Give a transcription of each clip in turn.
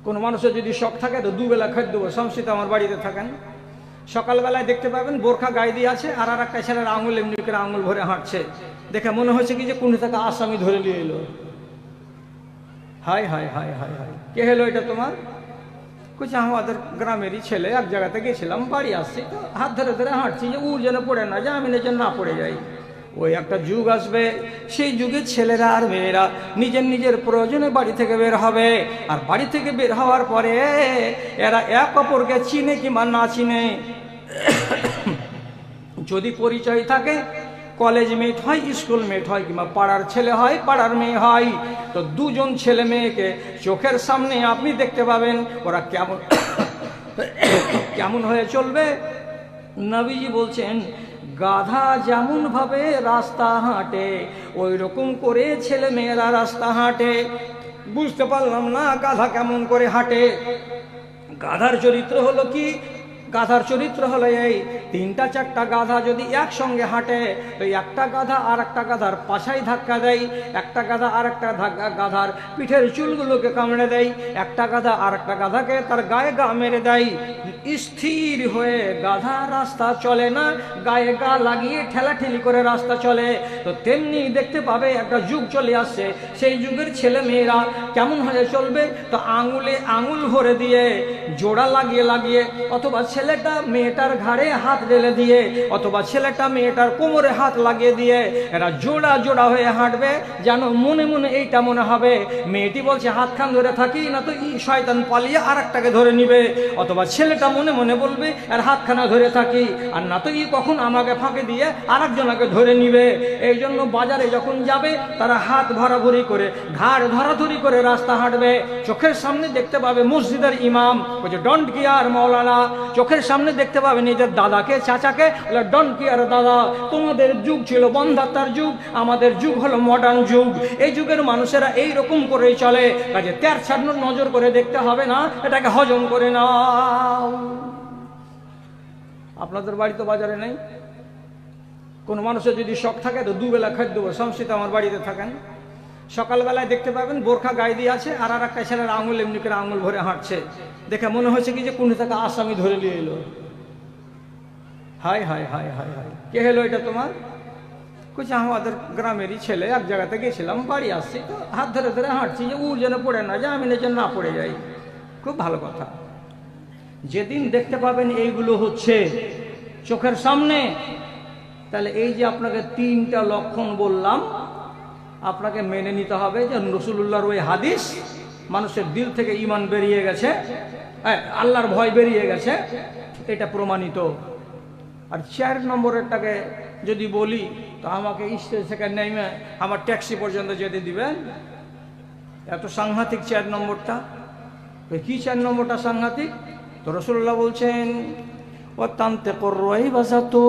কোনো মানুষের যদি শখ থাকে তো দুবেলা খাদ্য দেবো, সংসিত আমার বাড়িতে থাকেন। সকালবেলায় দেখতে পাবেন বোরখা গায়ে দিয়ে আছে, আর একটা ছেলের আঙুল এমনি করে আঙুল ভরে হাঁটছে। দেখে মনে হয়েছে কি যে কোন থেকে আসামি ধরে নিয়ে এলো। হাই হাই হাই হাই হাই, কে হলো এটা তোমার? কুছ আমাদের গ্রামেরই ছেলে, এক জায়গাতে গেছিলাম, বাড়ি আসছি তো হাত ধরে ধরে হাঁটছি যে ও যেন পড়ে না যায়, আমি যেন না পড়ে যাই। ওই একটা যুগ আসবে, সেই যুগে ছেলেরা আর মেয়েরা নিজের নিজের প্রয়োজনে বাড়ি থেকে বের হবে। আর বাড়ি থেকে বের হওয়ার পরে এরা এক অপরকে চিনে কিংবা না চিনে, যদি পরিচয় থাকে, কলেজ মেট হয়, স্কুল মেট হয়, কিংবা পাড়ার ছেলে হয়, পাড়ার মেয়ে হয়, তো দুজন ছেলে মেয়েকে চোখের সামনে আপনি দেখতে পাবেন ওরা কেমন কেমন হয়ে চলবে। নবীজি বলছেন, গাধা যেমন ভাবে রাস্তা হাঁটে ওই রকম করে ছেলে মেয়েরা রাস্তা হাঁটে। বুঝতে পারলাম না গাধা কেমন করে হাঁটে। গাধার চরিত্র হলো কি? গাধার চরিত্র হলো এই, তিনটা চারটা গাধা যদি একসঙ্গে হাঁটে তো একটা গাধা আর একটা গাধার পাছায় ধাক্কা দেয়, একটা গাধা আর একটা গাধার পিঠের চুলগুলোকে কামড়ে দেয়, একটা গাধা আর একটা গাধাকে তার গায়ে গা মেরে দেয়। স্থির হয়ে গাধা রাস্তা চলে না, গায়ে গা লাগিয়ে ঠেলাঠেলি করে রাস্তা চলে। তো তেমনি দেখতে পাবে একটা যুগ চলে আসছে, সেই যুগের ছেলে মেয়েরা কেমন হয়ে চলবে? তো আঙুলে আঙুল ভরে দিয়ে, জোড়া লাগিয়ে লাগিয়ে, অথবা ছেলেটা মেয়েটার ঘাড়ে হাত ঢেলে দিয়ে, অথবা ছেলেটা মেয়েটার কোমরে হাত লাগিয়ে দিয়ে এরা জোড়া জোড়া হয়ে হাঁটবে। যেন মনে মনে এইটা মনে হবে মেয়েটি বলছে হাতখান ধরে থাকি, না তো শয়তান পালিয়ে আর একটাকে ধরে নিবে। অথবা ছেলেটা মনে মনে বলবে আর হাতখানা ধরে থাকি, আর না তো কখন আমাকে ফাঁকে দিয়ে আর একজনকে ধরে নিবে। এই জন্য বাজারে যখন যাবে তারা হাত ভরাভরি করে, ঘাড় ধরাধরি করে রাস্তা হাঁটবে। চোখের সামনে দেখতে পাবে মসজিদের ইমাম বলছে ডন্ট কেয়ার মৌলানা, চোখের সামনে দেখতে পাবে নিজের দাদাকে চাচাকে বলে ডন্ট কেয়ার দাদা। তোমাদের যুগ ছিল বন্ধাত্মার যুগ, আমাদের যুগ হলো মডার্ন যুগ। এই যুগের মানুষেরা এই রকম করেই চলে। কাজে তের ছাড়ানো নজর করে দেখতে হবে না, এটাকে হজম করে নাও। আপনাদের বাড়ি তো বাজারে নেই। কোনো মানুষের যদি শখ থাকে তো দুবেলা খাদ্য দেবো, সংসিত আমার বাড়িতে থাকেন। সকালবেলায় দেখতে পাবেন বোরখা গায়ে দিয়ে আছে, আর একটা ছেলের আঙুল এমনি করে আঙুল ভরে হাঁটছে। দেখে মনে হয়েছে কি যে কোন থেকে আসামি ধরে নিয়ে এলো। হাই হাই হাই হাই হাই, কে হলো এটা তোমার? কুছ আমাদের গ্রামেরই ছেলে, এক জায়গাতে গেছিলাম, বাড়ি আসছি তো হাত ধরে ধরে হাঁটছি যে ও যেন পড়ে না যায়, আমি যেন না পড়ে যাই। খুব ভালো কথা। যেদিন দেখতে পাবেন এইগুলো হচ্ছে চোখের সামনে, তাহলে এই যে আপনাকে তিনটা লক্ষণ বললাম, আপনাকে মেনে নিতে হবে যে রাসূলুল্লাহর ওই হাদিস, মানুষের দিল থেকে ঈমান বেরিয়ে গেছে, আল্লাহর ভয় বেরিয়ে গেছে, এটা প্রমাণিত। আর 4 নম্বরেরটাকে যদি বলি তো আমাকে স্টেজ থেকে নেমে আমার ট্যাক্সি পর্যন্ত যেতে দিবেন। এত সাংঘাতিক 4 নম্বরটা। কি 4 নম্বরটা সাংঘাতিক? তো রাসূলুল্লাহ বলছেন, ও তান্তে কররাই বাজাতো,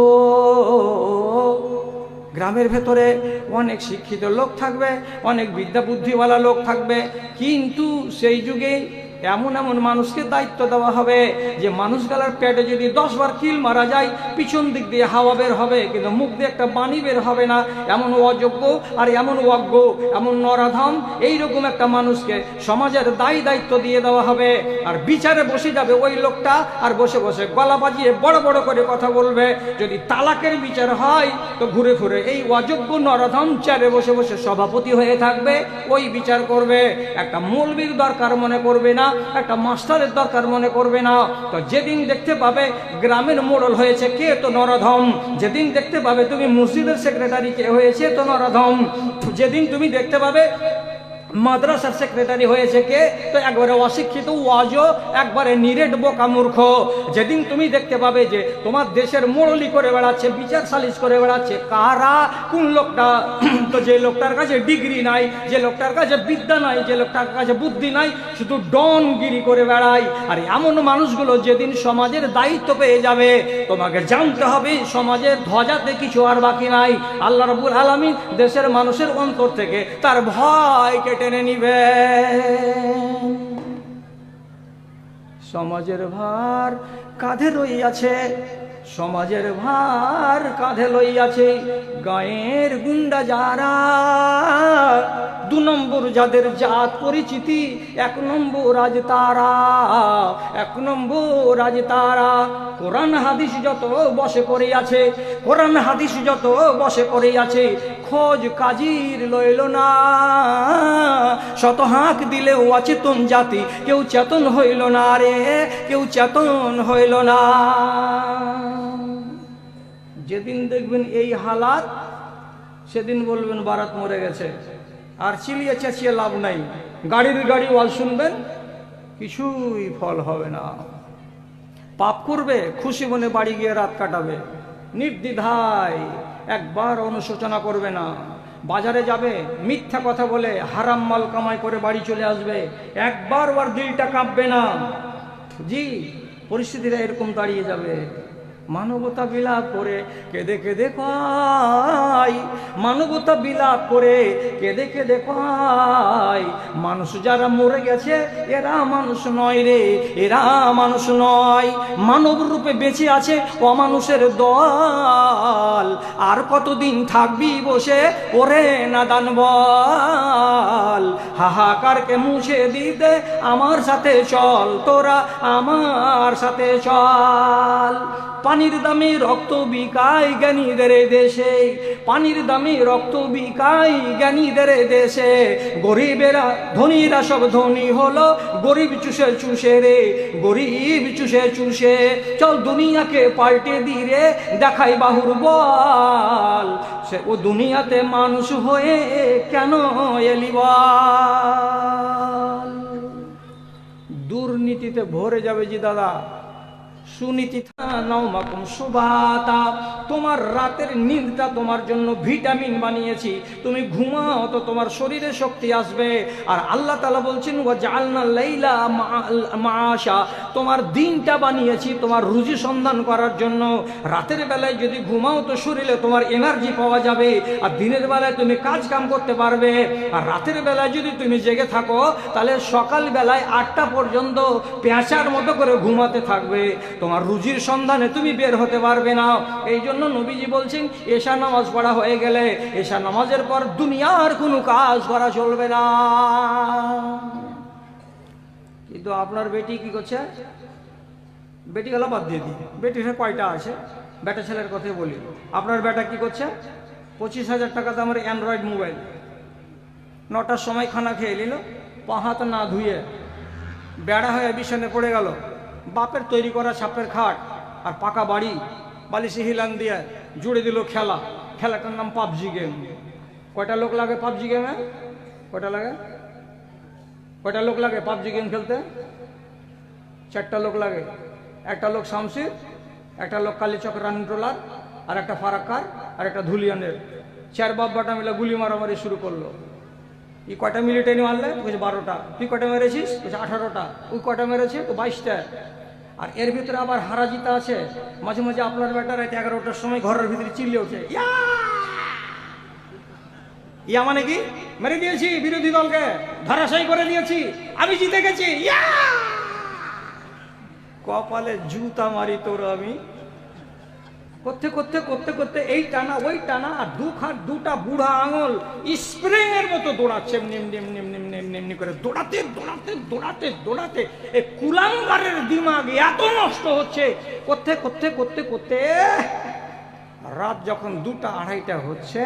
গ্রামের ভেতরে অনেক শিক্ষিত লোক থাকবে, অনেক বিদ্যা বুদ্ধিওয়ালা লোক থাকবে, কিন্তু সেই যুগে এমন এমন মানুষকে দায়িত্ব দেওয়া হবে যে মানুষগুলার পেটে যদি 10 বার কিল মারা যায়, পিছন দিক দিয়ে হাওয়া বের হবে কিন্তু মুখ দিয়ে একটা বাণী বের হবে না। এমন অযোগ্য আর এমন অজ্ঞ, এমন নরাধম, এইরকম একটা মানুষকে সমাজের দায়িত্ব দিয়ে দেওয়া হবে। আর বিচারে বসে যাবে ওই লোকটা, আর বসে বসে গলা বাজিয়ে বড় বড় করে কথা বলবে। যদি তালাকের বিচার হয় তো ঘুরে ঘুরে এই অযোগ্য নরাধম চেয়ারে বসে বসে সভাপতি হয়ে থাকবে, ওই বিচার করবে। একটা মৌলবীর দরকার মনে করবে না, একটা মাস্টারের দরকার মনে করবে না। তো যেদিন দেখতে পাবে গ্রামের মোড়ল হয়েছে কে, তো নরাধম। যেদিন দেখতে পাবে তুমি মসজিদের সেক্রেটারি কে হয়েছে, তো নরাধম। যেদিন তুমি দেখতে পাবে মাদ্রাসার সেক্রেটারি হয়েছে কে, তো একবারে অশিক্ষিত ওয়াজো, একবারে নিরেট বোকা মূর্খ। যেদিন তুমি দেখতে পাবে যে তোমার দেশের মোড়লি করে বেড়াচ্ছে, বিচার সালিশ করে বেড়াচ্ছে, কারা, কোন লোকটা, তো যে লোকটার কাছে ডিগ্রি নাই, যে লোকটার কাছে বিদ্যা নাই, যে লোকটার কাছে বুদ্ধি নাই, শুধু ডনগিরি করে বেড়ায়। আর এমন মানুষগুলো যেদিন সমাজের দায়িত্ব পেয়ে যাবে, তোমাকে জানতে হবে সমাজের ধ্বজাতে কিছু আর বাকি নাই। আল্লাহ রাব্বুল আলামিন দেশের মানুষের অন্তর থেকে তার ভয়কে টেনে নিবে। সমাজের ভার কাঁধে লইয়াছে, সমাজের ভার কাঁধে লইয়াছে গায়ের গুন্ডা যারা, দু নম্বর যাদের জাত পরিচিতি, এক নম্বর আজ তারা, এক নম্বর আজ তারা। কোরআন হাদিস যত বসে পড়ে আছে, কোরআন হাদিস যত বসে পড়ে আছে, খোঁজ কাজীর লইল না। শত হাঁক দিলেও অচেতন জাতি, কেউ চেতন হইল না রে, কেউ চেতন হইল না। যেদিন দেখবেন এই হালাত, সেদিন বলবেন বারাত মরে গেছে। আর চিলিয়ে চেঁচিয়ে লাভ নাই। গাড়ির গাড়ি ওয়াজ শুনবেন, কিছুই ফল হবে না। পাপ করবে, খুশি মনে বাড়ি গিয়ে রাত কাটাবে, নির্দ্বিধায়, একবার অনুশোচনা করবে না। বাজারে যাবে, মিথ্যা কথা বলে হারাম মাল কামাই করে বাড়ি চলে আসবে, একবার ওর দিলটা কাঁপবে না। জি, পরিস্থিতিটা এরকম দাঁড়িয়ে যাবে। মানবতা বিলাপ করে কেঁদে কেঁদে কয়, মানবতা বিলাপ করে কেঁদে কেঁদে কয়, মানুষ যারা মরে গেছে এরা মানুষ নয় রে, এরা মানুষ নয়। মানব রূপে বেঁচে আছে অমানুষের দল, আর কতদিন থাকবি বসে ওরে নাদান বল। হাহাকারকে মুছে দিতে আমার সাথে চল, তোরা আমার সাথে চল। পানির দামে রক্ত বিকায় জ্ঞানীদের দেশে, পানির দামে রক্ত বিকায় জ্ঞানীদের দেশে। গরিবেরা ধনীরা সব ধনী হলো, গরিব চুষে চুষে রে, গরিব চুষে চুষে। চল দুনিয়াকে পাল্টে দিয়ে দেখাই বাহুর বল, সে ও দুনিয়াতে মানুষ হয়ে কেন এলি বল। দুর্নীতিতে ভরে যাবে জি দাদা, সুনীতি নাওমাকুম সুবাতা। তোমার রাতের নিন্দটা তোমার জন্য ভিটামিন বানিয়েছি, তুমি ঘুমাও তো তোমার শরীরে শক্তি আসবে। আর আল্লাহ তাআলা বলছেন ওয়া জাআলনা লাইলা মাআশা, তোমার দিনটা বানিয়েছি তোমার রুজি সন্ধান করার জন্য। রাতের বেলায় যদি ঘুমাও তো শরীরে তোমার এনার্জি পাওয়া যাবে, আর দিনের বেলায় তুমি কাজ কাম করতে পারবে। আর রাতের বেলায় যদি তুমি জেগে থাকো, তাহলে সকাল বেলায় 8টা পর্যন্ত পেঁচার মতো করে ঘুমাতে থাকবে, তোমার রুজির সন্ধানে তুমি বের হতে পারবে না। এই জন্য নবীজি বলছেন এশা নামাজ পড়া হয়ে গেলে, এশা নামাজের পর দুনিয়ার কোনো কাজ করা চলবে না। কিন্তু আপনার বেটি কি করছে? বেটি গেলা বাদ দিয়ে দিই, বেটির কয়টা আছে? বেটা ছেলের কথাই বলি। আপনার বেটা কি করছে? 25,000 টাকা দামের অ্যান্ড্রয়েড মোবাইল, 9টার সময় খানা খেয়ে নিল, পা হাত না ধুয়ে বেড়া হয়ে বিছানে পড়ে গেল। বাপের তৈরি করা ছাপের খাট আর পাকা বাড়ি, বালিশি হিলান দিয়ে জুড়ে দিল খেলা। খেলাটার নাম পাবজি গেম। কয়টা লোক লাগে পাবজি গেমে? কয়টা লাগে? কয়টা লোক লাগে পাবজি গেম খেলতে? 4টা লোক লাগে। একটা লোক শামসির, একটা লোক কালীচক রানিং ট্রোলার, আর একটা ফারাক্কার, আর একটা ধুলিয়ানের। 4 বাপ বাটা মিলে গুলি মারামারি শুরু করলো। ই কয়টা মিলিটারি মারলে? বলছে 12টা। তুই কয়টা মেরেছিস? বলছে 18টা। ওই কয়টা মেরেছে? তো 22টা। আর এর ভিতরে আবার হারাজিতা আছে। মাঝে মাঝে আপনার বেটা রাত 11টার সময় ঘরের ভিতরে চিল্লে ওঠে, ইয়া মানে কি? মেরে দিয়েছি বিরোধী দলকে, ধরাশায়ী করে দিয়েছি, আমি জিতে গেছি। কপালে জুতা মারি তোর আমি। করতে করতে করতে করতে এই টানা ওই টানা, আর দুটা বুড়া আঙুল স্প্রিং এর মতো দৌড়াচ্ছে, এমনি করে দৌড়াতে দৌড়াতে দৌড়াতে দৌড়াতে এই কুলাঙ্গারের দিমাগ এত নষ্ট হচ্ছে। করতে করতে করতে করতে রাত যখন 2টা 2:30টা হচ্ছে,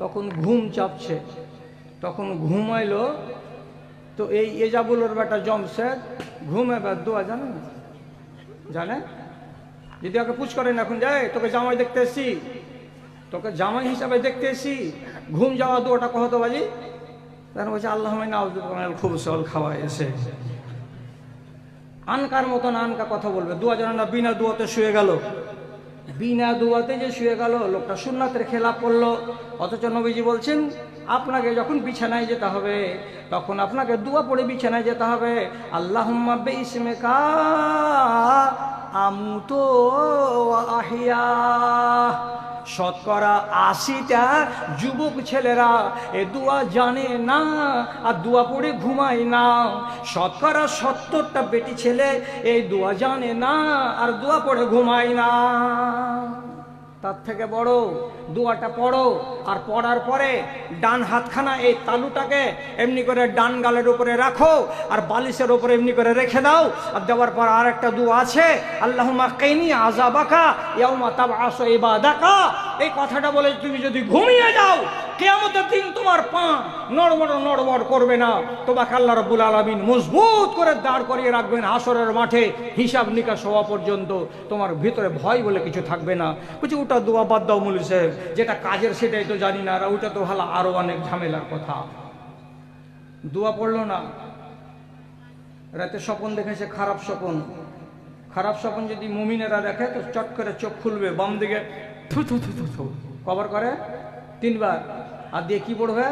তখন ঘুম চাপছে। তখন ঘুমাইলো তো এই এজাবুলের বেটা জমশেদ ঘুমে দোয়া জানে না, জানে? যদি ওকে পুছ করেন এখন, যায় তোকে জামাই দেখতে এসছি, তোকে জামাই হিসাবে দেখতে এসছি, ঘুম যাওয়া দোয়াটা কহতো বাজি। তখন বলছে আল্লাহ খুব সল খাওয়া এসে আনকার মতন আনকা কথা বলবে। দোয়া যেন না বিনা দোয়াতে শুয়ে গেল, বিনা দোয়াতে যে শুয়ে গেল, লোকটা সুন্নাতের খেলাপ করলো। অথচ নবীজি বলছেন আপনাকে যখন বিছানায় যেতে হবে, তখন আপনাকে দোয়া পড়ে বিছানায় যেতে হবে। আল্লাহুম্মা বিইসমিকা আমুতু ওয়া আহিয়া। শতকরা 80টা যুবক ছেলেরা এ দোয়া জানে না আর দোয়া পড়ে ঘুমায় না। শতকরা 70টা বেটি ছেলে এই দোয়া জানে না আর দোয়া পড়ে ঘুমায় না। তার থেকে বড় দোয়াটা পড়ো, আর পড়ার পরে ডান হাতখানা এই তালুটাকে এমনি করে ডান গালের উপরে রাখো, আর বালিশের উপরে এমনি করে রেখে দাও। আর দেওয়ার পর আর একটা দোয়া আছে, আল্লাহুম্মা কিনি আযাবাকা ইয়াউমা তাবআসু ইবাদাকা। এই কথাটা বলে তুমি যদি ঘুমিয়ে যাও, কিয়ামতের দিন তোমার পা নড়বড় নড়বড় করবে না, তোমাকে আল্লাহ রাব্বুল আলামিন মজবুত করে দাঁড় করিয়ে রাখবেন হাসরের মাঠে, হিসাব নিকাশ হওয়া পর্যন্ত তোমার ভিতরে ভয় বলে কিছু থাকবে না। বলছি ওটা দোয়া বাদ দাও মৌলভী সাহেব, যেটা কাজের সেটাই তো জানি না, আর ওটা তো ভালো আরো অনেক ঝামেলার কথা। দোয়া পড়লো না, রাতে স্বপ্ন দেখেছে খারাপ স্বপ্ন, খারাপ স্বপ্ন যদি মুমিনেরা দেখে তো চট করে চোখ খুলবে, বাম দিকে থু থু থু থু থু কবর করে 3 বার, আর দিয়ে কি পড়বে,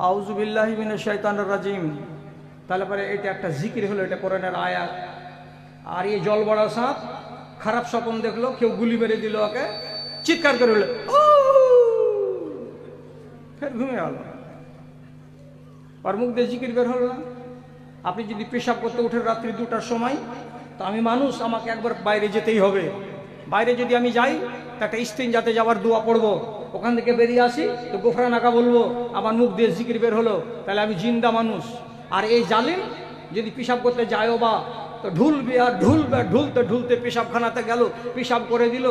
আউযু বিল্লাহি মিনাশ শাইতানির রাজিম। তাহলে পরে এটা একটা জিকির হলো, এটা কোরআনের আয়াত। আর এই জল বড়া সাপ খারাপ স্বপ্ন দেখলো, কেউ গুলি মেরে দিল, ওকে চিৎকার করে হলো, ফের ঘুমিয়ে গেল, আর মুখ দিয়ে জিকির বের হলো না। আপনি যদি পেশাব করতে উঠে রাত্রি 2টার সময়, তো আমি মানুষ, আমাকে একবার বাইরে যেতেই হবে। বাইরে যদি আমি যাই তো একটা ইস্তিনজাতে যাওয়ার দোয়া পড়বো, ওখান থেকে বেরিয়ে আসি তো গোফরানাকা বলবো, আমার মুখ দিয়ে জিকির বের হলো, তাহলে আমি জিন্দা মানুষ। আর এই জালিম যদি পেশাব করতে যায়ও বা, তো ঢুলবে আর ঢুলবে, ঢুলতে ঢুলতে পেশাবখানাতে গেল, পেশাব করে দিল,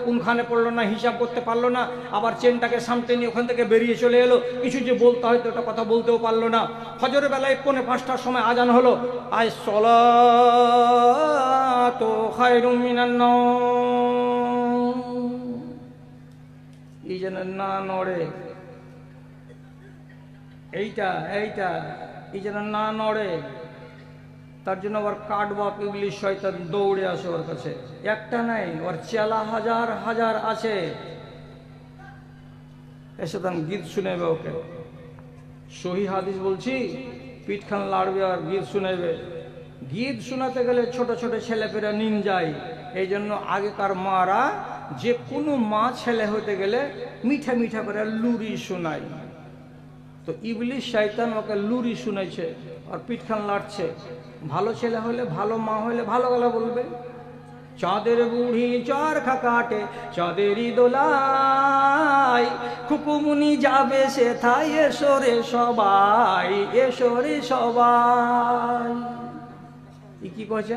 কোনখানে পড়লো না হিসাব করতে পারলো না, আবার চেনটাকে সামনে নিয়ে ওখান থেকে বেরিয়ে চলে এলো, কিছু যে বলতে হয়তো ওটা কথা বলতেও পারলো না। ফজরের বেলায় 4:45টার সময় আজান হলো, আয় সলাতু খায়রুম মিনান নাওম, এই যেন না নড়ে, এইটা এই যেন না নড়ে, তার জন্য ওর কাঠবাপ ইবলিশ শয়তান দৌড়ে আসে ওর কাছে। একটা নাই, ওর চেলা হাজার হাজার আছে, এসে তখন গীত শুনেবে ওকে। সহি হাদিস বলছি, পিঠখান লাড়বে আর গীত শুনেবে। গীত শোনাতে গেলে ছোট ছোট ছেলেপেরা নিন যায়, এই জন্য আগেকার মারা যে কোনো মা ছেলে হতে গেলে মিঠা মিঠা করে লুরি শোনায়। তো ইবলিশ শয়তান ওকে লুরি শুনেছে আর পিঠখান লাড়ছে। ভালো ছেলে হলে, ভালো মা হলে ভালো গলা বলবে, চাঁদের বুড়ি চরখা কাটে চাঁদেরই দোলায়, খুকুমুনি যাবে সে থাই, এসো রে সবাই, এসো রে সবাই। কি কয়েছে,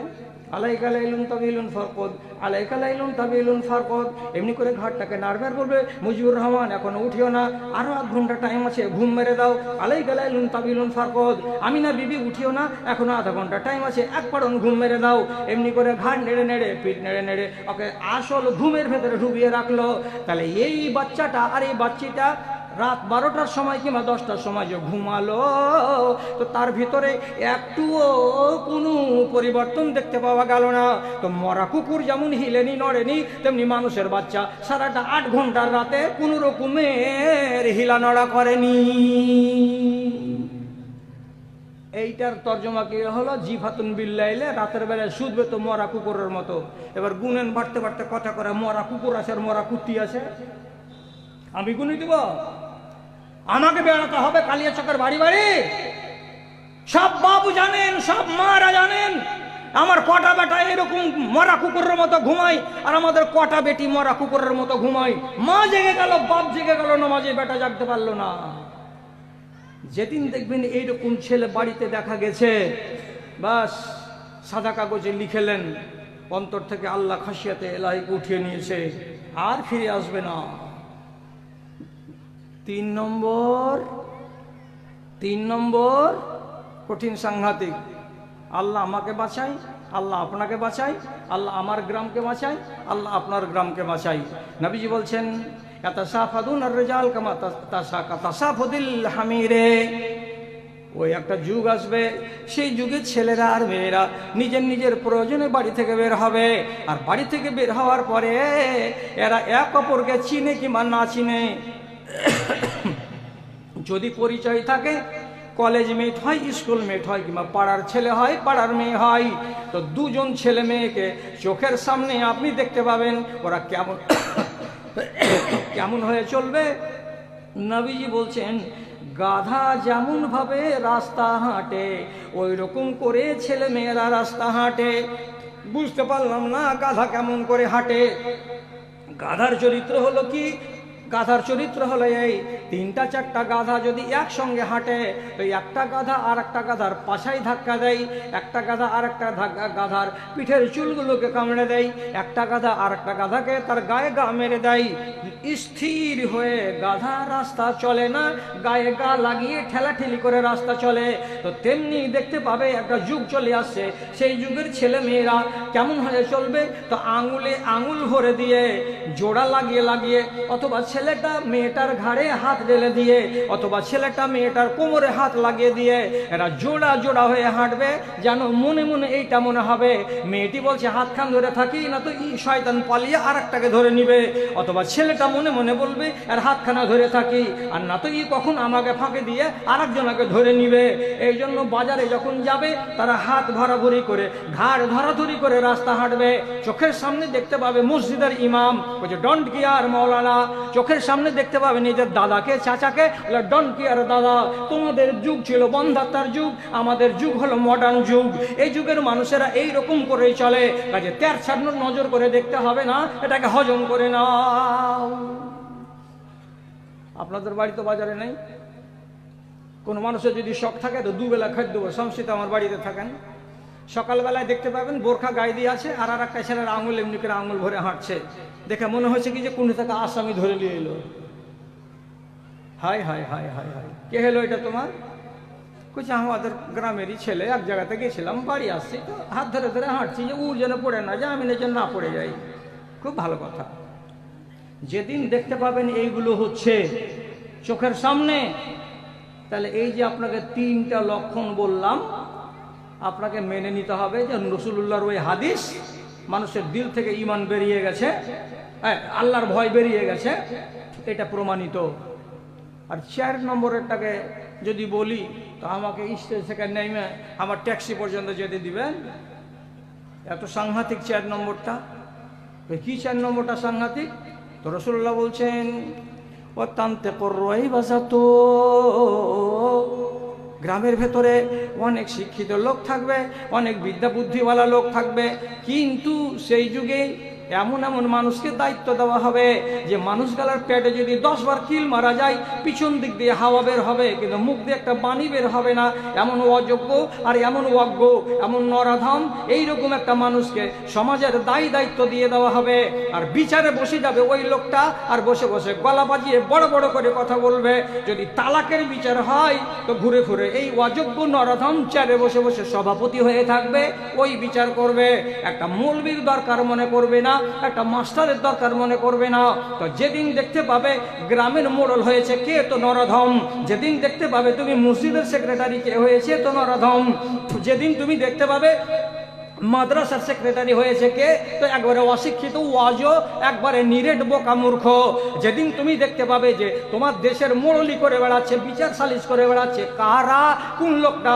আলাইকা লাইলুন তাবিলুন ফারকদ, আলাইকা লাইলুন তাবিলুন ফারকদ। এমনি করে ঘাটটাকে নাড়বার বলবে, মুজিবুর রহমান এখনো উঠিও না, আরো 1 ঘন্টা টাইম আছে, ঘুম মেরে দাও। আলাইকা লাইলুন তাবিলুন ফারকদ, আমিনা বিবি উঠিও না, এখনো আধা ঘন্টা টাইম আছে, 1 পড়ন ঘুম মেরে দাও। এমনি করে ঘাট নেড়ে নেড়ে, পিঠ নেড়ে নেড়ে ওকে আসল ঘুমের ভেতরে ডুবিয়ে রাখলো। তাহলে এই বাচ্চাটা আর এই বাচ্চিটা রাত 12টার সময় কিংবা 10টার সময় যে ঘুমালো, তো তার ভিতরে একটুও কোনো পরিবর্তন দেখতে পাওয়া গেল না। তো মরা কুকুর যেমন হিলেনি নড়েনি, তেমনি মানুষের বাচ্চা সারাটা 8 ঘন্টার রাতে কোনো রকমের হিলা নড়া করেনি। এইটার তর্জমা কি হলো, জিফাতুন বিল্লাইলে, রাতের বেলায় শুধবে তো মরা কুকুরের মতো। এবার গুনেন বাড়তে বাড়তে কথা করে, মরা কুকুর আছে আর মরা কুত্তি আছে, আমি গুনি দিব? আমাকে বেড়াতে হবে কালিয়াচকের বাড়ি বাড়ি? সব বাবু জানেন, সব মারা জানেন আমার কটা বেটা এরকম মরা কুকুরের মতো ঘুমাই, আর আমাদের কটা বেটি মরা কুকুরের মতো ঘুমাই। মা জেগে গেল, বাপ জেগে গেল, নামাজে বেটা জাগতে পারলো না। যেদিন দেখবেন এইরকম ছেলে বাড়িতে দেখা গেছে, বাস সাদা কাগজে লিখেলেন, অন্তর থেকে আল্লাহ খাসিয়াতে এলাহিকে উঠিয়ে নিয়েছে, আর ফিরে আসবে না। 3 নম্বর কঠিন সাংঘাতিক। আল্লাহ আমাকে বাঁচাই, আল্লাহ আপনাকে বাঁচাই, আল্লাহ আমার গ্রামকে বাঁচাই, আল্লাহ আপনার গ্রামকে বাঁচাই। নবীজি বলছেন, ইয়াতাসাফাদুন আর-রিজাল কামা তাসাফুদিল হামিরে। ওই একটা যুগ আসবে, সেই যুগে ছেলেরা আর মেয়েরা নিজের নিজের প্রয়োজনে বাড়ি থেকে বের হবে, আর বাড়ি থেকে বের হওয়ার পরে এরা এক অপরকে চিনে কিংবা না চিনে, যদি পরিচয় থাকে, কলেজ মেট হয়, স্কুল মেট হয়, কিংবা পাড়ার ছেলে হয়, পাড়ার মেয়ে হয়, তো 2 জন ছেলে মেয়েকে চোখের সামনে আপনি দেখতে পাবেন, ওরা কেমন হয়ে চলবে। নবীজি বলছেন, গাধা যেমন ভাবে রাস্তা হাঁটে, ওই রকম করে ছেলে মেয়েরা রাস্তা হাঁটে। বুঝতে পারলাম না গাধা কেমন করে হাঁটে। গাধার চরিত্র হলো কি? গাধার চরিত্র হলো এই, 3-4টা গাধা যদি একসঙ্গে হাঁটে তো একটা গাধা আর একটা গাধার পাছায় ধাক্কা দেয়, একটা গাধা আর একটা গাধার পিঠের চুলগুলোকে কামড়ে দেয়, একটা গাধা আর একটা গাধাকে তার গায়ে গা মেরে দেয়। স্থির হয়ে গাধা রাস্তা চলে না, গায়ে গা লাগিয়ে ঠেলাঠেলি করে রাস্তা চলে। তো তেমনি দেখতে পাবে একটা যুগ চলে আসছে, সেই যুগের ছেলে মেয়েরা কেমন হয়ে চলবে? তো আঙুলে আঙুল ভরে দিয়ে, জোড়া লাগিয়ে লাগিয়ে, অথবা ছেলেটা মেয়েটার ঘাড়ে হাত ঢেলে দিয়ে, অথবা ছেলেটা মেয়েটার কোমরে হাত লাগিয়ে দিয়ে এরা জোড়া জোড়া হয়ে হাঁটবে। যেন মনে মনে এইটা মনে হবে মেয়েটি বলছে হাতখান ধরে থাকি, না তো শয়তান পালিয়ে আর একটাকে ধরে নিবে। অথবা ছেলেটা মনে মনে বলবে আর হাতখানা ধরে থাকি, আর না তো কখন আমাকে ফাঁকে দিয়ে আর একজনকে ধরে নিবে। এই জন্য বাজারে যখন যাবে তারা হাত ভরাভরি করে, ঘাড় ধরাধরি করে রাস্তা হাঁটবে। চোখের সামনে দেখতে পাবে মসজিদের ইমাম বলছে ডন্ট কেয়ার মৌলানা, চোখের সামনে দেখতে পাবে নিজের দাদাকে চাচাকে, ডন্ট কেয়ার দাদা। তোমাদের যুগ ছিল বন্ধাত্মার যুগ, আমাদের যুগ হলো মডার্ন যুগ। এই যুগের মানুষেরা এই রকম করেই চলে। কাজে তেরছাড় নজর করে দেখতে হবে না, এটাকে হজম করে নাও। আপনাদের বাড়ি তো বাজারে নেই, কোন মানুষের যদি শখ থাকে তো দুবেলা খাদ্য সংস্থিত আমার বাড়িতে থাকেন, সকালবেলায় দেখতে পাবেন বোরখা গায়ে দিয়ে আছে, আর একটা ছেলের আঙুল এমনি করে আঙুল ভরে হাঁটছে, দেখে মনে হয়েছে কি যে কোন থেকে আসামি ধরে নিয়ে এলো। হাই হাই হাই হাই হাই, কে হলো এটা তোমার? কুছে আমাদের গ্রামেরই ছেলে, এক জায়গাতে গেছিলাম, বাড়ি আসছি তো হাত ধরে ধরে হাঁটছি যে ও যেন পড়ে না যায়, আমি যেন না পড়ে যাই। খুব ভালো কথা। যেদিন দেখতে পাবেন এইগুলো হচ্ছে চোখের সামনে, তাহলে এই যে আপনাকে 3টা লক্ষণ বললাম, আপনাকে মেনে নিতে হবে যে রাসূলুল্লাহর ওই হাদিস, মানুষের দিল থেকে ঈমান বেরিয়ে গেছে, আল্লাহর ভয় বেরিয়ে গেছে, এটা প্রমাণিত। আর 4 নম্বরেরটাকে যদি বলি তো আমাকে স্টেজ থেকে নেমে আমার ট্যাক্সি পর্যন্ত যেতে দিবেন। এত সাংঘাতিক 4 নম্বরটা। কি 4 নম্বরটা সাংঘাতিক? তো রাসূলুল্লাহ বলছেন অত্যন্তে কররই বাজাতো, গ্রামের ভেতরে অনেক শিক্ষিত লোক থাকবে, অনেক বিদ্যা বুদ্ধিওয়ালা লোক থাকবে, কিন্তু সেই যুগে এমন এমন মানুষকে দায়িত্ব দেওয়া হবে যে মানুষগুলোর পেটে যদি 10 বার কিল মারা যায় পিছন দিক দিয়ে হাওয়া বের হবে, কিন্তু মুখ দিয়ে একটা বাণী বের হবে না। এমন অযোগ্য আর এমন অজ্ঞ, এমন নরাধম, এইরকম একটা মানুষকে সমাজের দায়িত্ব দিয়ে দেওয়া হবে। আর বিচারে বসে যাবে ওই লোকটা, আর বসে বসে গলা বাজিয়ে বড় বড় করে কথা বলবে। যদি তালাকের বিচার হয় তো ঘুরে ঘুরে এই অযোগ্য নরাধম চেয়ারে বসে বসে সভাপতি হয়ে থাকবে, ওই বিচার করবে। একটা মৌলবীর দরকার মনে করবে না, একটা মাস্টারের দরকার মনে করবে না। তো যেদিন দেখতে পাবে গ্রামের মোড়ল হয়েছে কে, তো নরাধম। যেদিন দেখতে পাবে তুমি মসজিদের সেক্রেটারি কে হয়েছে, তো নরাধম। যেদিন তুমি দেখতে পাবে মাদ্রাসার সেক্রেটারি হয়েছে কে, তো একবারে অশিক্ষিত ওয়াজও, একবারে নিরেট বোকা মূর্খ। যেদিন তুমি দেখতে পাবে যে তোমার দেশের মোড়লি করে বেড়াচ্ছে, বিচার সালিশ করে বেড়াচ্ছে, কারা, কোন লোকটা,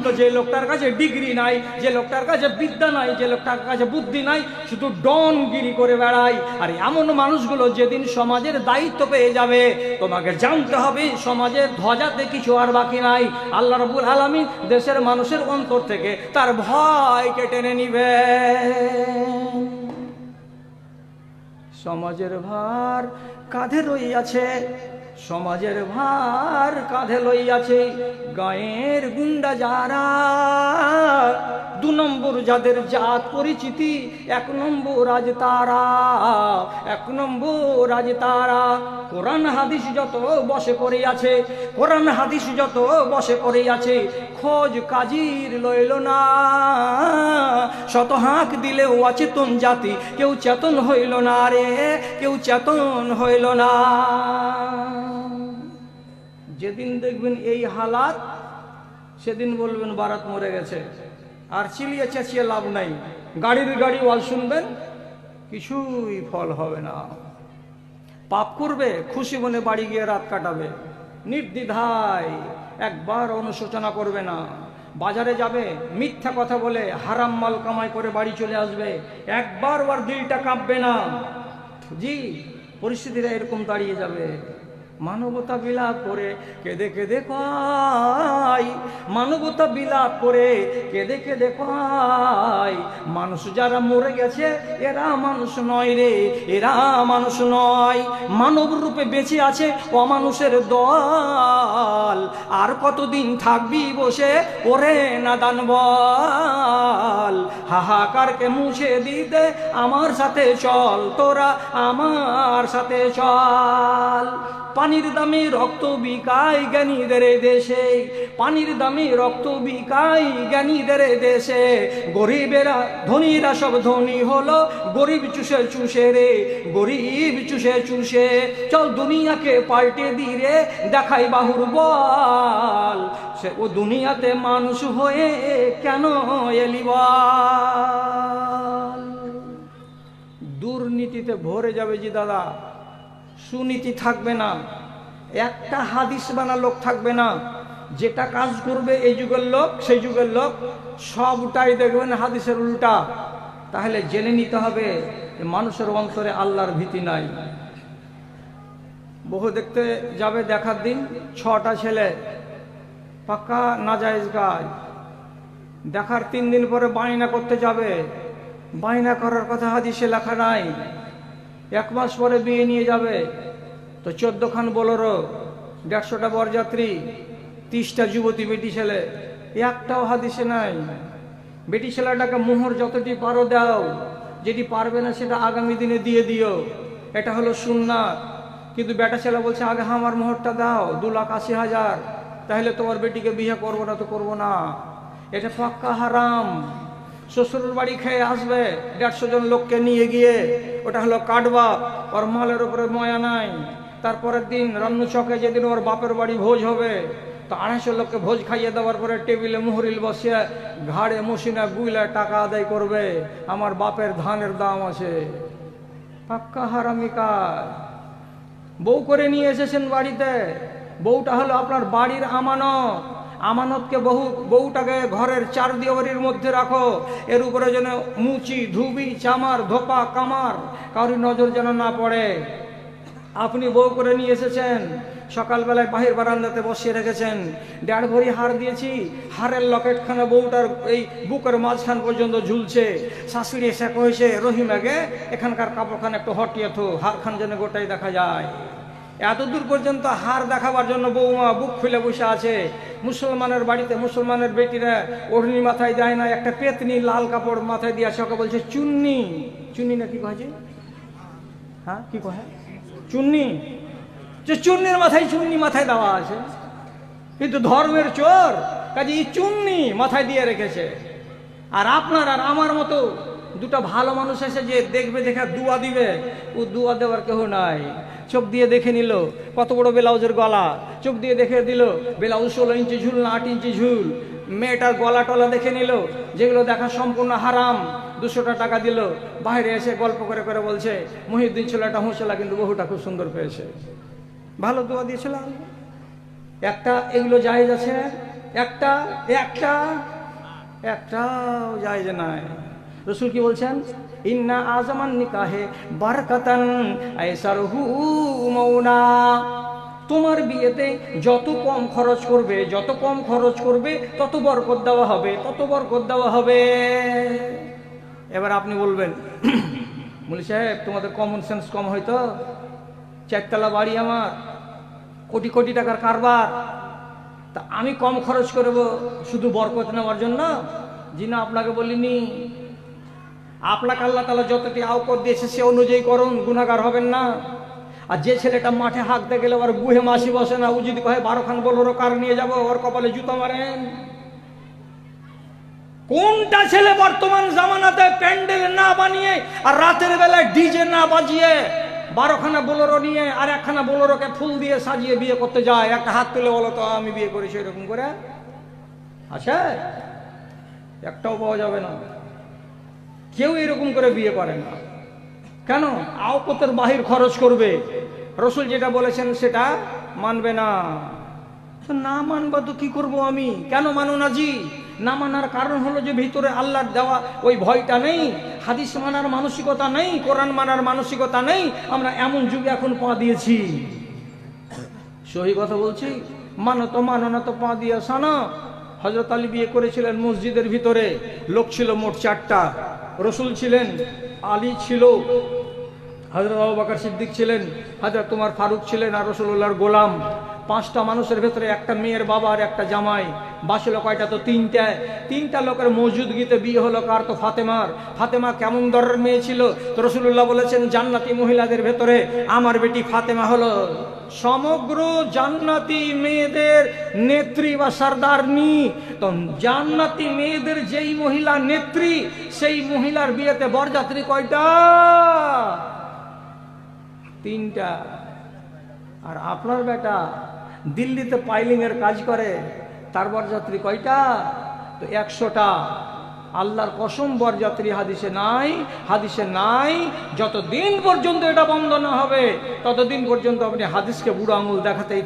তো যে লোকটার কাছে ডিগ্রি নাই, যে লোকটার কাছে বিদ্যা নাই, যে লোকটার কাছে বুদ্ধি নাই, শুধু ডনগিরি করে বেড়ায়। আর এমন মানুষগুলো যেদিন সমাজের দায়িত্ব পেয়ে যাবে, তোমাকে জানতে হবে সমাজের ধ্বজাতে কিছু আর বাকি নাই। আল্লাহ রাব্বুল আলামিন দেশের মানুষের অন্তর থেকে তার ভয়কে টেনে নিবে। সমাজের ভার কাঁধে লইয়াছে, সমাজের ভার কাঁধে লইয়াছে গায়ের গুন্ডা যারা। 2 নম্বর যাদের জাত পরিচিতি, 1 নম্বর আজ তারা, 1 নম্বর আজ তারা। কোরআন হাদিস যত বসে পড়ে আছে, কোরআন হাদিস যত বসে পড়ে আছে, খোঁজ কাজীর লইল না। শত হাঁক দিলেও অচেতন জাতি, কেউ চেতন হইল না রে, কেউ চেতন হইল না। যেদিন দেখবেন এই হালাত, সেদিন বলবেন ভারত মরে গেছে। আর চিলিয়ে চেঁচিয়ে লাভ নাই। গাড়ির গাড়ি ওয়াল শুনবেন, কিছুই ফল হবে না। পাপ করবে, খুশি মনে বাড়ি গিয়ে রাত কাটাবে, নির্দ্বিধায়, একবার অনুশোচনা করবে না। বাজারে যাবে, মিথ্যা কথা বলে হারাম মাল কামাই করে বাড়ি চলে আসবে, একবার ওর দিলটা কাঁপবে না। জি, পরিস্থিতিটা এরকম দাঁড়িয়ে যাবে। মানবতা বিলাপ করে কেঁদে কেঁদে কয়, মানবতা বিলাপ করে কেঁদে কেঁদে কয়, মানুষ যারা মরে গেছে এরা মানুষ নয় রে, এরা মানুষ নয়। মানব রূপে বেঁচে আছে অমানুষের দল, আর কতদিন থাকবি বসে ওরে নাদান বল। হাহাকারকে মুছে দিতে আমার সাথে চল, তোরা আমার সাথে চল। পানির দামে রক্ত বিকায় জ্ঞানীদের দেশে, পানির দামে রক্ত বিকায় জ্ঞানীদের দেশে। গরিবেরা ধনীরা সব ধনী হলো, গরিব চুষে চুষে রে, গরিব চুষে চুষে। চল দুনিয়াকে পাল্টে দিয়ে দেখাই বাহুর বল, সে ও দুনিয়াতে মানুষ হয়ে কেন এলি বল। দুর্নীতিতে ভরে যাবে জি দাদা, সুনীতি থাকবে না, একটা হাদিস বানা লোক থাকবে না। যেটা কাজ করবে এই যুগের লোক সেই যুগের লোক, সবটাই দেখবেন হাদিসের উল্টা। তাহলে জেনে নিতে হবে মানুষের অন্তরে আল্লাহর ভীতি নাই। বহু দেখতে যাবে দেখার দিন, 6টা ছেলে পাক্কা নাজায়েজ কাজ, দেখার 3 দিন পরে বায়না করতে যাবে, বায়না করার কথা হাদিসে লেখা নাই। 1 মাস পরে বিয়ে নিয়ে যাবে, তো 14খান বোলেরো, 150টা বরযাত্রী, 30টা যুবতী বেটি ছেলে, একটাও হাদিসে নাই। বেটি ছেলেটাকে মোহর যতটি পারো দাও, যেটি পারবে না সেটা আগামী দিনে দিয়ে দিও, এটা হলো সুন্নাত। কিন্তু বেটা ছেলে বলছে আগে আমার মোহরটা দাও 2,80,000, তাহলে তোমার বেটিকে বিয়ে করবো না তো করবো না, এটা পাক্কা হারাম। শ্বশুরের বাড়ি খেয়ে আসবে 150 জন লোককে নিয়ে গিয়ে, ওটা হলো কাটবা, ওর মালের উপরে ময়া নাই। তারপরের দিন রান্নু চকে যেদিন ওর বাপের বাড়ি ভোজ হবে, তো 250 লোককে ভোজ খাইয়ে দেওয়ার পরে টেবিলে মুহুরিল বসিয়ে ঘাড়ে মশিনা গুইলা টাকা আদায় করবে, আমার বাপের ধানের দাম আছে। পাক্কা হারামি কাজ। বউ করে নিয়ে এসেছেন বাড়িতে, বউটা হলো আপনার বাড়ির আমানত। আমানতকে বউটাকে ঘরের 4 দেওয়ারির মধ্যে রাখো, এর উপরে যেন মুচি ধুবি চামার ধোপা কামার কারোর নজর যেন না পড়ে। আপনি বউ করে নিয়ে এসেছেন, সকালবেলায় বাহির বারান্দাতে বসিয়ে রেখেছেন, 1.5 ভরি হার দিয়েছি, হারের লকেটখানা বউটার এই বুকের মাঝখান পর্যন্ত ঝুলছে। শাশুড়ি এসে কয়েছে রহিমাকে এখানকার কাপড়খান একটু হটিয়ে থো, হারখান যেন গোটাই দেখা যায়। এত দূর পর্যন্ত হার দেখাবার জন্য বৌমা বুক খুলে বসে আছে। মুসলমানের বাড়িতে মুসলমানের বেটিরা ওড়নি মাথায় দেয় না, একটা পেতনি লাল কাপড় মাথায় দিয়ে আসে, ওকে বলছে চুন্নি। চুন্নি না কি কয়েছে? হ্যাঁ কি কহে? চুন্নি। যে চুন্নির মাথায় চুন্নি মাথায় দেওয়া আছে, কিন্তু ধর্মের চোর কাজে এই চুন্নি মাথায় দিয়ে রেখেছে। আর আপনার আর আমার মতো দুটা ভালো মানুষ এসে যে দেখবে, দেখা দুয়া দিবে, ও দুয়া দেওয়ার কেউ নাই। চোখ দিয়ে দেখে নিল কত বড় ব্লাউজের গলা, চোখ দিয়ে দেখে দিল ব্লাউজ 16 ইঞ্চি ঝুল না 8 ইঞ্চি ঝুল, মেয়েটার গলা টলা দেখে নিল, যেগুলো দেখা সম্পূর্ণ হারাম। 200টা টাকা দিল, বাইরে এসে গল্প করে করে বলছে মহিউদ্দিন ছেলেটা হুঁচলা, কিন্তু বহুটা খুব সুন্দর পেয়েছে, ভালো দোয়া দিয়েছিলাম। একটা এগুলো জায়েজ আছে, একটাও জায়েজ নাই। রসুল কি বলছেন? ইন্না আজমান নিকাহে বারাকাতান আইসারহু মাউনা। তোমার বিয়েতে যত কম খরচ করবে তত বরকত দেওয়া হবে, তত বরকত দেওয়া হবে। এবার আপনি বলবেন মৌলভী সাহেব তোমাদের কমন সেন্স কম হয়তো, 4 তলা বাড়ি আমার, কোটি কোটি টাকার কারবার, তা আমি কম খরচ করব শুধু বরকত নেওয়ার জন্য? জি না, আপনাকে বলিনি। আপনাকে আল্লাহ তাআলা যতটি আওকত দিয়েছে সে অনুযায়ী করুন, গুনাহগার হবেন না। আর যে ছেলেটা মাঠে হাঁকতে গেলে ওর গুহে মাসি বসে না, ও যদি কহে 12খান বোলেরো কার নিয়ে যাবো, ওর কপালে জুতো মারেন। কোনটা ছেলে বর্তমান জামানাতে প্যান্ডেল না বানিয়ে আর রাতের বেলায় ডিজে না বাজিয়ে 12খানা বোলেরো নিয়ে আর 1খানা বোলেরোকে ফুল দিয়ে সাজিয়ে বিয়ে করতে যায়? একটা হাত তুলে বলো তো আমি বিয়ে করেছি এরকম করে। আচ্ছা, একটাও পাওয়া যাবে না। কেউ এরকম করে বিয়ে করে না। কেন? আওকতের বাহির খরচ করবে। রসুল যেটা বলেছেন সেটা মানবে না। না মানবা তো কি করব আমি? কেন মানো না জি? না মানার কারণ হলো যে ভিতরে আল্লাহর দেওয়া ওই ভয়টা নেই, হাদিস মানার মানসিকতা নেই, কোরআন মানার মানসিকতা নেই। আমরা এমন যুগে এখন পা দিয়েছি। সহি কথা বলছি, মানো তো মানো, না তো পা দিয়া সানা। হযরত আলী বিয়ে করেছিলেন মসজিদের ভিতরে, লোক ছিল মোট 4টা। রসুল ছিলেন, আলী ছিল, হযরত আবু বকর সিদ্দিক ছিলেন, হযরত উমর ফারুক ছিলেন, আর রাসূলুল্লাহর গোলাম। 5টা মানুষের ভেতরে একটা মেয়ের বাবা আর একটা জামাই। বাঁচলো কয়টা? তো 3টা লোকের মৌজুদগিতে বিয়ে হলো কার? তো ফাতেমার। ফাতেমা কেমন দরের মেয়ে ছিল? তো রাসূলুল্লাহ বলেছেন জান্নাতি মহিলাদের ভেতরে আমার বেটি ফাতেমা হলো সমগ্র জান্নাতি মেয়েদের নেত্রী বা সরদারনি। তো জান্নাতি মেয়েদের যেই মহিলা নেত্রী, সেই মহিলার বিয়েতে বরযাত্রী কয়টা? 3টা। আর আপনার বেটা দিল্লিতে পাইলিং এর কাজ করে, তার বরযাত্রী কয়টা? তো 100টা। আল্লাহর কসম, বরযাত্রী হাদিসে নাই, হাদিসে নাই। যতদিন পর্যন্ত এটা বন্ধ না হবে ততদিন পর্যন্ত আপনি হাদিসকে বুড়ো আঙুল দেখাতেই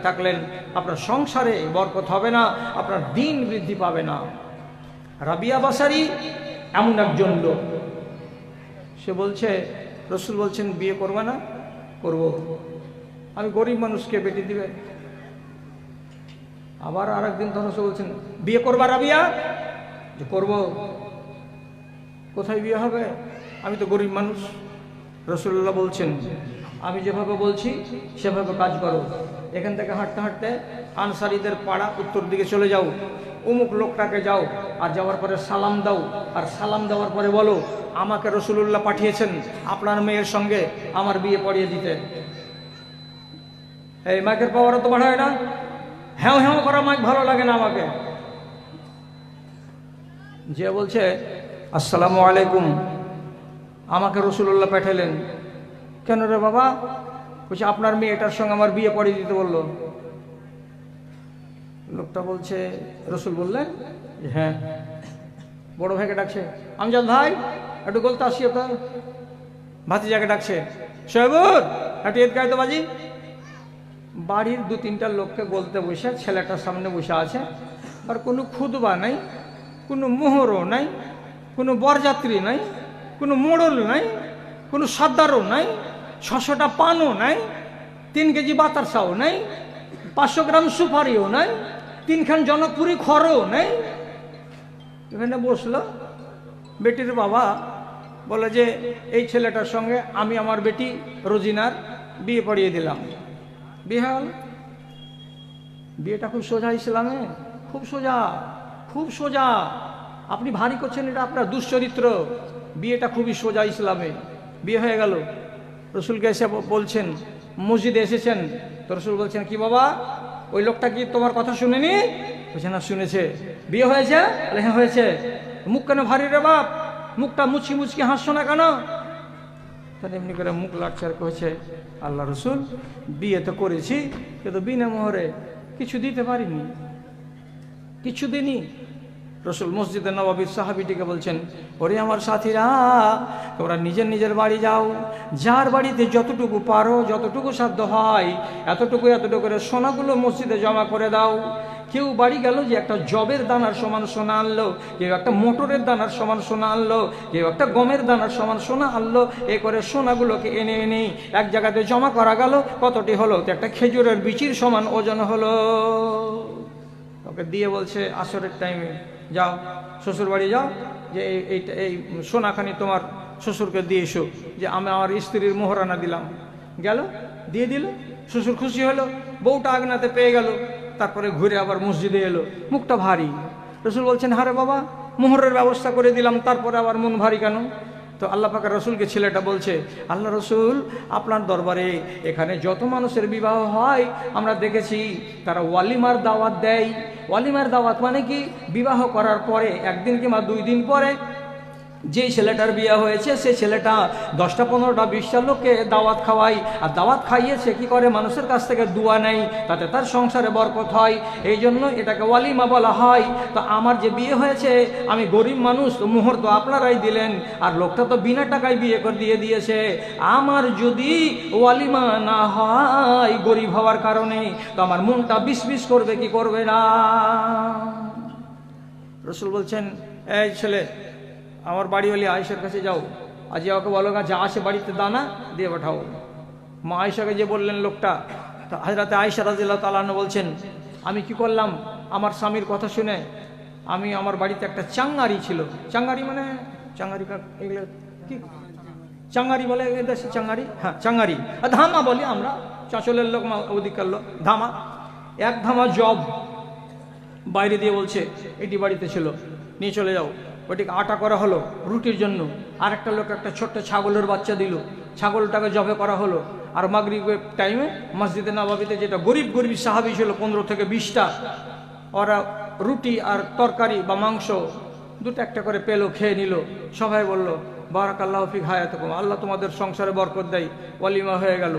থাকলেন, আপনার সংসারে বরকত হবে না, আপনার দিন বৃদ্ধি পাবে না। রাবিয়া বাসারি এমন একজন লোক, সে বলছে রসুল বলছেন বিয়ে করবে না? করব। আমি গরিব মানুষকে বেটি দিবে। আবার আরেকদিন তখন রসুল বলছেন বিয়ে করবা রাবিয়া? যে করব। কোথায় বিয়ে হবে? আমি তো গরিব মানুষ। রাসূলুল্লাহ বলছেন আমি যেভাবে বলছি সেভাবে কাজ করো। এখান থেকে হাঁটতে হাঁটতে আনসারীদের পাড়া উত্তর দিকে চলে যাও, অমুক লোকটাকে যাও, আর যাওয়ার পরে সালাম দাও, আর সালাম দেওয়ার পরে বলো আমাকে রাসূলুল্লাহ পাঠিয়েছেন আপনার মেয়ের সঙ্গে আমার বিয়ে পড়িয়ে দিতে। এই মাইকের পাওয়ারও তো বাড়ায় না, হ্যাঁ হ্যাঁ করা মাইক ভালো লাগে না আমাকে। যে বলছে আসসালামু আলাইকুম, আমাকে রাসূলুল্লাহ পাঠালেন। কেন রে বাবা? বলছে আপনার মেয়েটার সঙ্গে আমার বিয়ে পড়িয়ে দিতে বললো। লোকটা বলছে রসুল বললেন হ্যাঁ। বড় ভাইকে ডাকছে, আমজাদ ভাই একটু বলতে আসিও তো। ভাতিজাকে ডাকছে, শোয়েবুর একটু এদ গায়ে তো বাজি। বাড়ির 2-3টা লোককে বলতে বসে, ছেলেটার সামনে বসে আছে, আর কোনো খুদবা নাই, কোনো মোহরও নাই, কোনো বরযাত্রী নাই, কোনো মোড়ল নাই, কোনো সর্দারও নাই, 600টা পানও নাই, 3 কেজি বাতাসাও নাই, 500 গ্রাম সুপারিও নাই, 3খান জনকপুরি খড়ও নাই। এখানে বসলো। বেটির বাবা বলে যে এই ছেলেটার সঙ্গে আমি আমার বেটি রোজিনার বিয়ে পড়িয়ে দিলাম। বিয়ে হল। বিয়েটা খুব সোজা ইসলামে, খুব সোজা, খুব সোজা। আপনি ভারী করছেন, এটা আপনার দুশ্চরিত্র। বিয়েটা খুবই সোজা ইসলামে। বিয়ে হয়ে গেল। রসুলকে এসে বলছেন, মসজিদে এসেছেন, তো রসুল বলছেন কি বাবা ওই লোকটা কি তোমার কথা শুনেনি? বলছে না শুনেছে। বিয়ে হয়েছে? হ্যাঁ হয়েছে। মুখ কেন ভারী রে বাপ? মুখটা মুচকি মুচকি হাসছো না কেন? তাহলে এমনি করে মুখ লাটছে আর কয়েছে আল্লাহ রসুল বিয়ে তো করেছি, কিন্তু বিনা মোহরে কিছু দিতে পারিনি, কিছু দিনই। রসুল মসজিদে নববীর সাহাবীটিকে বলছেন, ওরে আমার সাথীরা, তোমরা নিজের নিজের বাড়ি যাও, যার বাড়িতে যতটুকু পারো, যতটুকু সাধ্য হয়, এতটুকু করে সোনাগুলো মসজিদে জমা করে দাও। কেউ বাড়ি গেল যে একটা জবের দানার সমান সোনা আনলো, কেউ একটা মোটরের দানার সমান সোনা আনলো, কেউ একটা গমের দানার সমান সোনা আনলো। এ করে সোনাগুলোকে এনে এনে এক জায়গাতে জমা করা গেল। কতটি হলো? তো একটা খেজুরের বিচির সমান ওজন হলো। ওকে দিয়ে বলছে আসরের টাইমে যাও শ্বশুর বাড়ি যাও, যে এই সোনাখানি তোমার শ্বশুরকে দিয়ে এসো, যে আমি আমার স্ত্রীর মোহরানা দিলাম। গেল, দিয়ে দিল। শ্বশুর খুশি হলো, বউটা আগনাতে পেয়ে গেল। তারপরে ঘুরে আবার মসজিদে এলো, মুখটা ভারী। রসুল বলছেন হারে বাবা মোহরের ব্যবস্থা করে দিলাম, তারপরে আবার মন ভারী কেন? তো আল্লাহ পাকের রসুলকে ছেলেটা বলছে, আল্লাহ রসুল আপনার দরবারে এখানে যত মানুষের বিবাহ হয় আমরা দেখেছি তারা ওয়ালিমার দাওয়াত দেয়। ওয়ালিমার দাওয়াত মানে কি? বিবাহ করার পরে 1 দিন কিংবা 2 দিন পরে যেই ছেলেটার বিয়ে হয়েছে সেই ছেলেটা 10টা 15টা 20টা লোককে দাওয়াত খাওয়াই। আর দাওয়াত খাইয়েছে কি করে? মানুষের কাছ থেকে দোয়া নেই, তাতে তার সংসারে বরকত হয়। এই জন্য এটাকে ওয়ালিমা বলা হয়। তো আমার যে বিয়ে হয়েছে, আমি গরিব মানুষ, তো মোহর তো আপনারাই দিলেন, আর লোকটা তো বিনা টাকায় বিয়ে করে দিয়ে দিয়েছে। আমার যদি ওয়ালিমা না হয় গরিব হওয়ার কারণে, তো আমার মনটা বিষ করবে কি করবে না? রসুল বলছেন, এই ছেলে আমার বাড়িওয়ালি আয়েশার কাছে যাও, আজ ওকে বলো যা আসে বাড়িতে দানা দিয়ে পাঠাও। মা আয়েশাকে যে বললেন লোকটা, তো হযরত আয়েশা রাদিয়াল্লাহু তাআলা আনহা বলছেন, আমি কি করলাম, আমার স্বামীর কথা শুনে আমি আমার বাড়িতে একটা চাঙ্গারি ছিল, চাঙ্গারি মানে চাঙ্গারি এগুলো কি চাঙ্গারি বলে এদেশে, চাঙ্গারি, হ্যাঁ চাঙ্গারি, আর ধামা বলি আমরা, চাঁচলের লোক ওদিককার লোক, ধামা, এক ধামা জব বাইরে দিয়ে বলছে এটি বাড়িতে ছিল, নিয়ে চলে যাও। ওটিকে আটা করা হলো রুটির জন্য। আর একটা লোক একটা ছোট্ট ছাগলের বাচ্চা দিল, ছাগলটাকে জবে করা হলো। আর মাগরিবের টাইমে মসজিদে নববীতে যেটা গরিব গরিব সাহাবী ছিল 15 থেকে 20টা, ওরা রুটি আর তরকারি বা মাংস দুটো একটা করে পেলো, খেয়ে নিল। সবাই বলল বারাকাল্লাহু ফি হায়াতিকুম, আল্লাহ তোমাদের সংসারে বরকত দেয়, ওয়ালিমা হয়ে গেল।